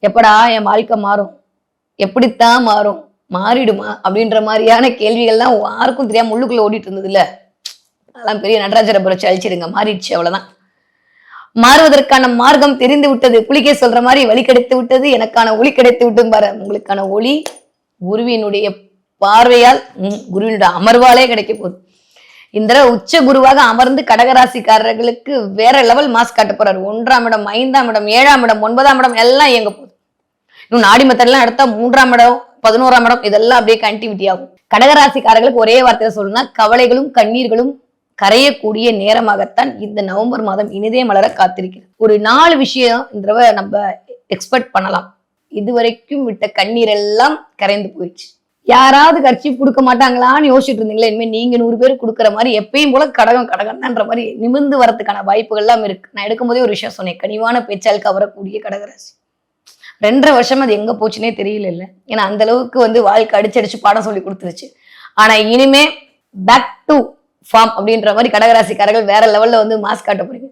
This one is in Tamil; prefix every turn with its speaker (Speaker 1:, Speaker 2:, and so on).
Speaker 1: எப்படா என் வாழ்க்கை மாறும், எப்படித்தான் மாறும், மாறிடுமா அப்படின்ற மாதிரியான கேள்விகள்லாம் யாருக்கும் தெரியாம உள்ளுக்குள்ள ஓடிட்டு இருந்தது இல்ல. அதெல்லாம் பெரிய நடராஜரை புரட்சி அழிச்சிடுங்க, மாறிடுச்சு அவ்வளவுதான். மாறுவதற்கான மார்க்கம் தெரிந்து விட்டது. புலிகே சொல்ற மாதிரி வழி கிடைத்து விட்டது, எனக்கான ஒளி கிடைத்து விட்டு பாரு. உங்களுக்கான ஒளி குருவினுடைய பார்வையால், குருவினுடைய அமர்வாலே கிடைக்க போகுது. இந்த உச்ச குருவாக அமர்ந்து கடகராசிக்காரர்களுக்கு வேற லெவல் மாஸ் காட்ட போறாரு. 1ஆம் இடம், 5ஆம் இடம், 7ஆம் இடம், 9ஆம் இடம் எல்லாம் இயங்க போகுது. இன்னும் நாடி மெத்தட்லாம் எடுத்தா 3ஆம் இடம், 11ஆம் இடம் இதெல்லாம் அப்படியே கண்டினியூட்டி ஆகும். கடகராசிக்காரர்களுக்கு ஒரே வார்த்தையில சொல்லணும்னா கவலைகளும் கண்ணீர்களும் கரையக்கூடிய நேரமாகத்தான் இந்த நவம்பர் மாதம் இனிதே மலர காத்திருக்கிறது. ஒரு 4 விஷயம் இந்த தடவை நம்ம எக்ஸ்பெக்ட் பண்ணலாம். இதுவரைக்கும் விட்ட கண்ணீர் எல்லாம் கரைந்து போயிடுச்சு. யாராவது கர்ச்சீஃப் கொடுக்க மாட்டாங்களான்னு யோசிச்சுட்டு இருந்தீங்களா? இனிமேல் நீங்க 100 பேர் கொடுக்குற மாதிரி எப்பயும் போல கடகம்ன்ற மாதிரி நிமிர்ந்து வரதுக்கான வாய்ப்புகள் எல்லாம் இருக்கு. நான் எடுக்கும் போதே ஒரு விஷயம் சொன்னேன், கனிவான பேச்சால் கவரக்கூடிய கடகராசி. 2.5 வருஷம் அது எங்க போச்சுன்னே தெரியல இல்ல. ஏன்னா அந்த அளவுக்கு வாழ்க்கை அடிச்சடிச்சு பாடம் சொல்லி கொடுத்துருச்சு. ஆனா இனிமே பேக் டு ஃபார்ம் அப்படின்ற மாதிரி கடகராசிக்காரர்கள் வேற லெவல்ல மாஸ் காட்ட போறீங்க.